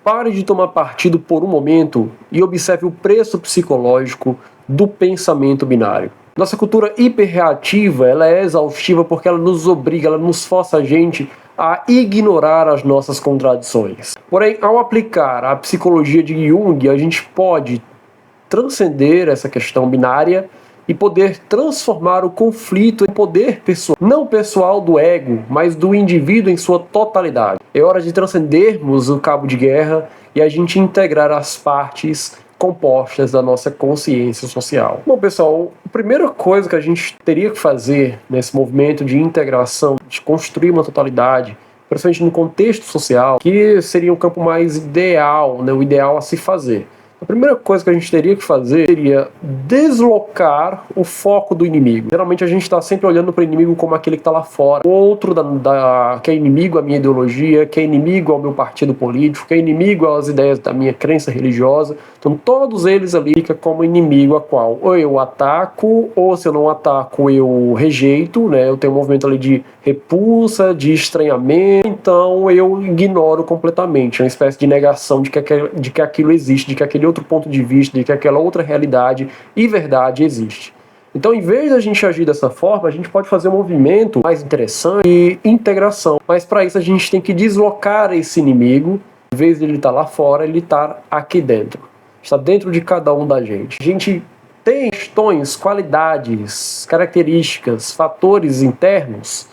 Pare de tomar partido por um momento e observe o preço psicológico do pensamento binário. Nossa cultura hiperreativa, ela é exaustiva porque ela nos obriga, ela nos força a gente a ignorar as nossas contradições. Porém, ao aplicar a psicologia de Jung, a gente pode transcender essa questão binária e poder transformar o conflito em poder pessoal, não pessoal do ego, mas do indivíduo em sua totalidade. É hora de transcendermos o cabo de guerra e a gente integrar as partes compostas da nossa consciência social. Bom, pessoal, a primeira coisa que a gente teria que fazer nesse movimento de integração, de construir uma totalidade, principalmente no contexto social, que seria um campo mais ideal, né, o ideal a se fazer. A primeira coisa que a gente teria que fazer seria deslocar o foco do inimigo. Geralmente a gente está sempre olhando para o inimigo como aquele que está lá fora. O outro que é inimigo à minha ideologia, que é inimigo ao meu partido político, que é inimigo às ideias da minha crença religiosa. Então todos eles ali ficam como inimigo a qual ou eu ataco, ou se eu não ataco eu rejeito, né? Eu tenho um movimento ali de repulsa, de estranhamento, então eu ignoro completamente. É uma espécie de negação de que aquilo existe, de que aquele outro ponto de vista, de que aquela outra realidade e verdade existe. Então, em vez da gente agir dessa forma, a gente pode fazer um movimento mais interessante de integração. Mas para isso a gente tem que deslocar esse inimigo, em vez de ele estar lá fora, ele está aqui dentro. Está dentro de cada um da gente. A gente tem questões, qualidades, características, fatores internos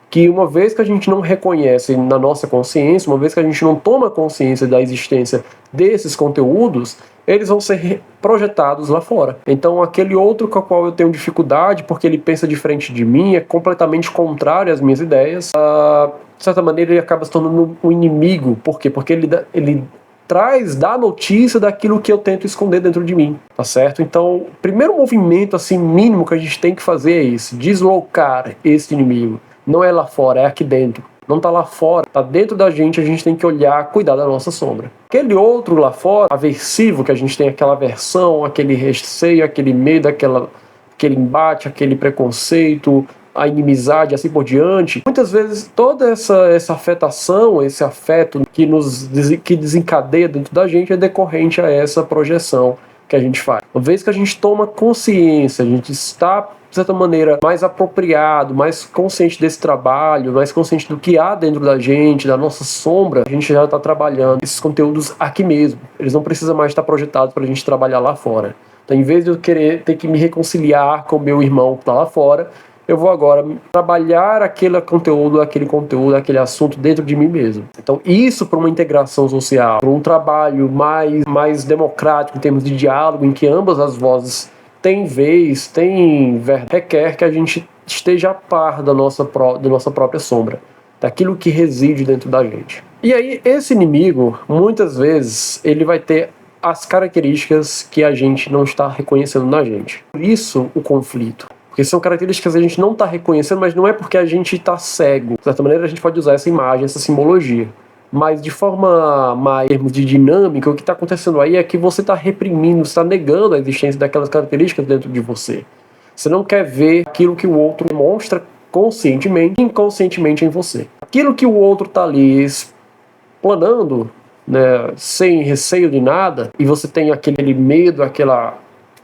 que uma vez que a gente não reconhece na nossa consciência, uma vez que a gente não toma consciência da existência desses conteúdos, eles vão ser projetados lá fora. Então aquele outro com o qual eu tenho dificuldade, porque ele pensa diferente de mim, é completamente contrário às minhas ideias, de certa maneira ele acaba se tornando um inimigo. Por quê? Porque ele traz da notícia daquilo que eu tento esconder dentro de mim, tá certo? Então, o primeiro movimento assim mínimo que a gente tem que fazer é esse, deslocar esse inimigo. Não é lá fora, é aqui dentro. Não tá lá fora, tá dentro da gente, a gente tem que olhar, cuidar da nossa sombra. Aquele outro lá fora, aversivo, que a gente tem aquela aversão, aquele receio, aquele medo, aquele embate, aquele preconceito, a inimizade, assim por diante. Muitas vezes toda essa afetação, esse afeto que desencadeia dentro da gente é decorrente a essa projeção que a gente faz. Uma vez que a gente toma consciência, a gente está de certa maneira mais apropriado, mais consciente desse trabalho, mais consciente do que há dentro da gente, da nossa sombra, a gente já está trabalhando esses conteúdos aqui mesmo. Eles não precisam mais estar projetados para a gente trabalhar lá fora. Então, em vez de eu querer ter que me reconciliar com o meu irmão que está lá fora, eu vou agora trabalhar aquele conteúdo, aquele assunto dentro de mim mesmo. Então isso para uma integração social, para um trabalho mais democrático em termos de diálogo, em que ambas as vozes têm vez, requer que a gente esteja a par da nossa própria sombra, daquilo que reside dentro da gente. E aí esse inimigo, muitas vezes, ele vai ter as características que a gente não está reconhecendo na gente. Por isso o conflito. Porque são características que a gente não está reconhecendo, mas não é porque a gente está cego. De certa maneira, a gente pode usar essa imagem, essa simbologia. Mas de forma mais, em termos de dinâmica, o que está acontecendo aí é que você está reprimindo, você está negando a existência daquelas características dentro de você. Você não quer ver aquilo que o outro mostra conscientemente e inconscientemente em você. Aquilo que o outro está ali explanando, né, sem receio de nada, e você tem aquele medo, aquele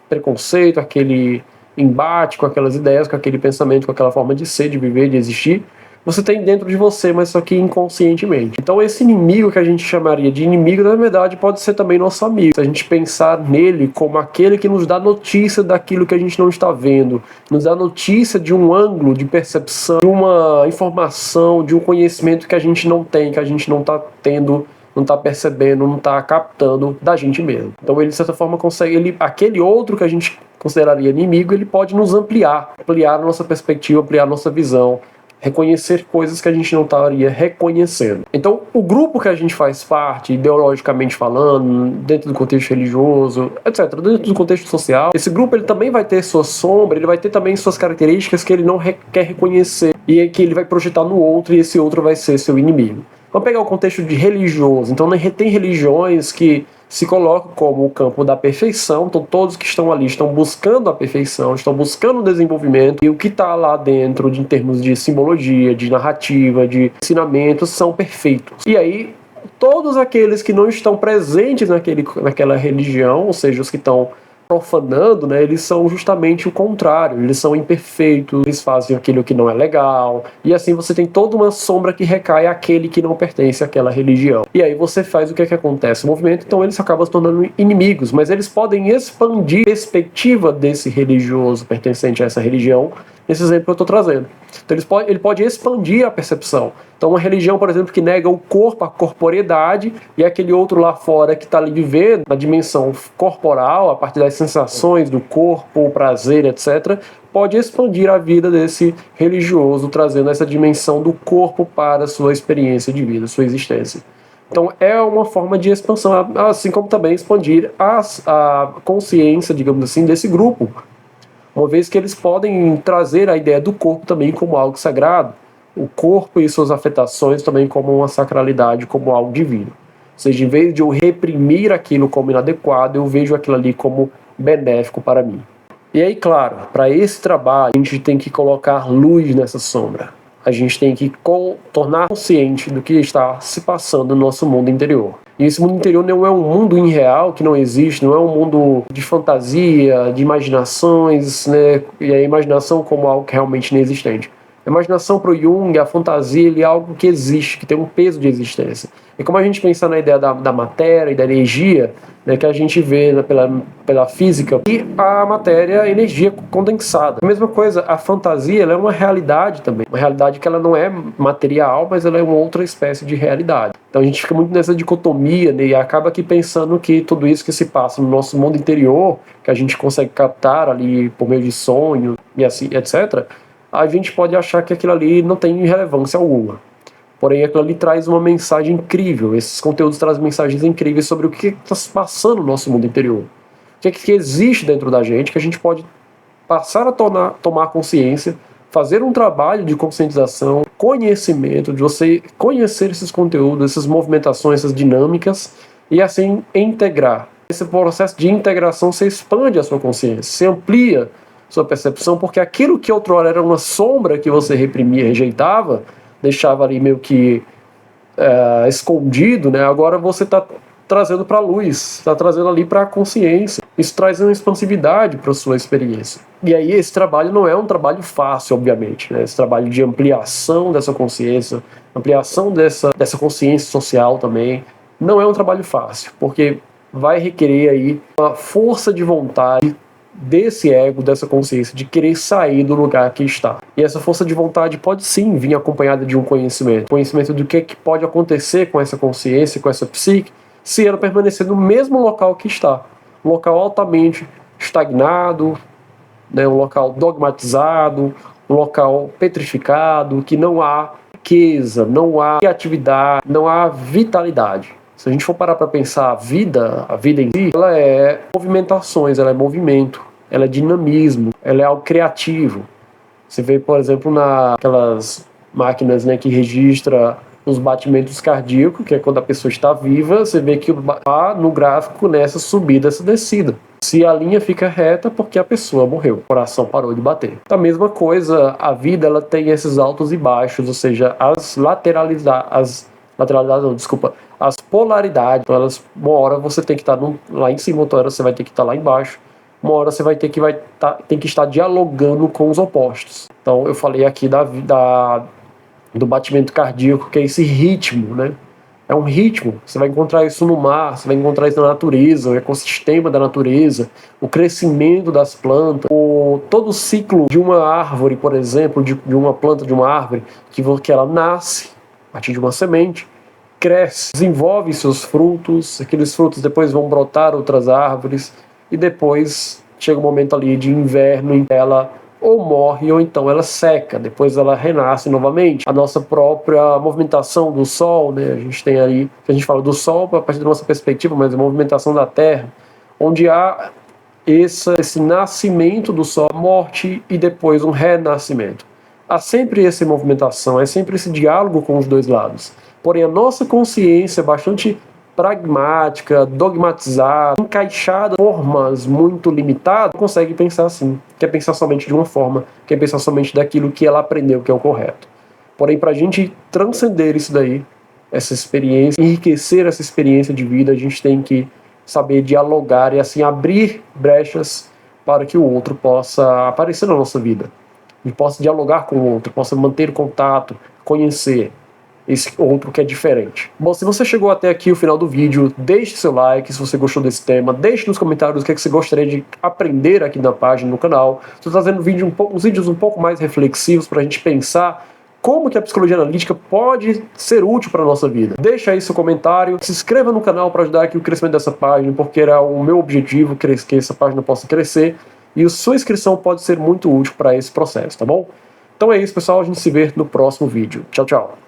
preconceito, aquele embate com aquelas ideias, com aquele pensamento, com aquela forma de ser, de viver, de existir, você tem dentro de você, mas só que inconscientemente. Então esse inimigo que a gente chamaria de inimigo, na verdade, pode ser também nosso amigo. Se a gente pensar nele como aquele que nos dá notícia daquilo que a gente não está vendo, nos dá notícia de um ângulo de percepção, de uma informação, de um conhecimento que a gente não tem, que a gente não está tendo, não está percebendo, não está captando da gente mesmo. Então ele, de certa forma, consegue, aquele outro que a gente consideraria inimigo, ele pode nos ampliar a nossa perspectiva, ampliar a nossa visão, reconhecer coisas que a gente não estaria reconhecendo. Então, o grupo que a gente faz parte, ideologicamente falando, dentro do contexto religioso, etc., dentro do contexto social, esse grupo ele também vai ter sua sombra, ele vai ter também suas características que ele não quer reconhecer e que ele vai projetar no outro e esse outro vai ser seu inimigo. Vamos pegar o contexto de religioso. Então, tem religiões que se colocam como o campo da perfeição. Então, todos que estão ali estão buscando a perfeição, estão buscando o desenvolvimento. E o que está lá dentro, em termos de simbologia, de narrativa, de ensinamentos, são perfeitos. E aí, todos aqueles que não estão presentes naquela religião, ou seja, os que estão profanando, né, eles são justamente o contrário, eles são imperfeitos, eles fazem aquilo que não é legal, e assim você tem toda uma sombra que recai àquele que não pertence àquela religião. E aí você faz o que é que acontece? O movimento, então, eles acabam se tornando inimigos, mas eles podem expandir a perspectiva desse religioso pertencente a essa religião, nesse exemplo que eu estou trazendo. Então ele pode expandir a percepção. Então uma religião, por exemplo, que nega o corpo, a corporeidade, e aquele outro lá fora que está ali vivendo na dimensão corporal, a partir das sensações do corpo, o prazer, etc., pode expandir a vida desse religioso, trazendo essa dimensão do corpo para a sua experiência de vida, sua existência. Então é uma forma de expansão, assim como também expandir a consciência, digamos assim, desse grupo, uma vez que eles podem trazer a ideia do corpo também como algo sagrado, o corpo e suas afetações também como uma sacralidade, como algo divino. Ou seja, em vez de eu reprimir aquilo como inadequado, eu vejo aquilo ali como benéfico para mim. E aí, claro, para esse trabalho, a gente tem que colocar luz nessa sombra. A gente tem que tornar consciente do que está se passando no nosso mundo interior. E esse mundo interior não é um mundo irreal que não existe, não é um mundo de fantasia, de imaginações, né? E a imaginação como algo que realmente não é existente. A imaginação para o Jung, a fantasia, ele é algo que existe, que tem um peso de existência. E como a gente pensa na ideia da matéria e da energia, né, que a gente vê, né, pela física, e a matéria é energia condensada. A mesma coisa, a fantasia, ela é uma realidade também. Uma realidade que ela não é material, mas ela é uma outra espécie de realidade. Então a gente fica muito nessa dicotomia, né, e acaba aqui pensando que tudo isso que se passa no nosso mundo interior, que a gente consegue captar ali por meio de sonho e assim, etc., a gente pode achar que aquilo ali não tem relevância alguma. Porém, aquilo ali traz uma mensagem incrível. Esses conteúdos trazem mensagens incríveis sobre o que está se passando no nosso mundo interior. O que é que existe dentro da gente que a gente pode passar a tomar consciência, fazer um trabalho de conscientização, conhecimento, de você conhecer esses conteúdos, essas movimentações, essas dinâmicas, e assim integrar. Esse processo de integração, você expande a sua consciência, você amplia sua percepção, porque aquilo que outrora era uma sombra que você reprimia, rejeitava, deixava ali meio que escondido, né? Agora você está trazendo para a luz, está trazendo ali para a consciência. Isso traz uma expansividade para a sua experiência. E aí esse trabalho não é um trabalho fácil, obviamente, né? Esse trabalho de ampliação dessa consciência, ampliação dessa consciência social também, não é um trabalho fácil, porque vai requerer aí uma força de vontade desse ego, dessa consciência, de querer sair do lugar que está. E essa força de vontade pode sim vir acompanhada de um conhecimento do que pode acontecer com essa consciência, com essa psique, se ela permanecer no mesmo local que está. Um local altamente estagnado, né, um local dogmatizado, um local petrificado, que não há riqueza, não há criatividade, não há vitalidade. Se a gente for parar para pensar a vida em si, ela é movimentações, ela é movimento, ela é dinamismo, ela é algo criativo. Você vê, por exemplo, naquelas máquinas, né, que registra os batimentos cardíacos, que é quando a pessoa está viva, você vê que está no gráfico nessa subida, essa descida. Se a linha fica reta, porque a pessoa morreu, o coração parou de bater. A mesma coisa, a vida ela tem esses altos e baixos, ou seja, as polaridades. Então uma hora você tem que estar lá em cima, outra hora você vai ter que estar lá embaixo. Uma hora você vai ter tem que estar dialogando com os opostos. Então eu falei aqui do batimento cardíaco, que é esse ritmo, né? É um ritmo. Você vai encontrar isso no mar, você vai encontrar isso na natureza, o ecossistema da natureza, o crescimento das plantas, todo o ciclo de uma árvore, por exemplo, de uma planta, de uma árvore, que ela nasce a partir de uma semente, cresce, desenvolve seus frutos, aqueles frutos depois vão brotar outras árvores, e depois chega um momento ali de inverno em que ela ou morre ou então ela seca, depois ela renasce novamente. A nossa própria movimentação do Sol, né? A gente tem aí, a gente fala do Sol a partir da nossa perspectiva, mas a movimentação da Terra, onde há esse nascimento do Sol, morte e depois um renascimento. Há sempre essa movimentação, é sempre esse diálogo com os dois lados. Porém, a nossa consciência é bastante pragmática, dogmatizada, encaixada em formas muito limitadas, não consegue pensar assim. Quer pensar somente de uma forma, quer pensar somente daquilo que ela aprendeu que é o correto. Porém, para a gente transcender isso daí, essa experiência, enriquecer essa experiência de vida, a gente tem que saber dialogar e assim abrir brechas para que o outro possa aparecer na nossa vida. A gente possa dialogar com o outro, possa manter contato, conhecer esse outro que é diferente. Bom, se você chegou até aqui o final do vídeo, deixe seu like se você gostou desse tema, deixe nos comentários o que você gostaria de aprender aqui na página, no canal. Estou trazendo uns vídeos um pouco mais reflexivos para a gente pensar como que a psicologia analítica pode ser útil para a nossa vida. Deixa aí seu comentário, se inscreva no canal para ajudar aqui o crescimento dessa página, porque era o meu objetivo que essa página possa crescer, e a sua inscrição pode ser muito útil para esse processo, tá bom? Então é isso, pessoal, a gente se vê no próximo vídeo. Tchau, tchau!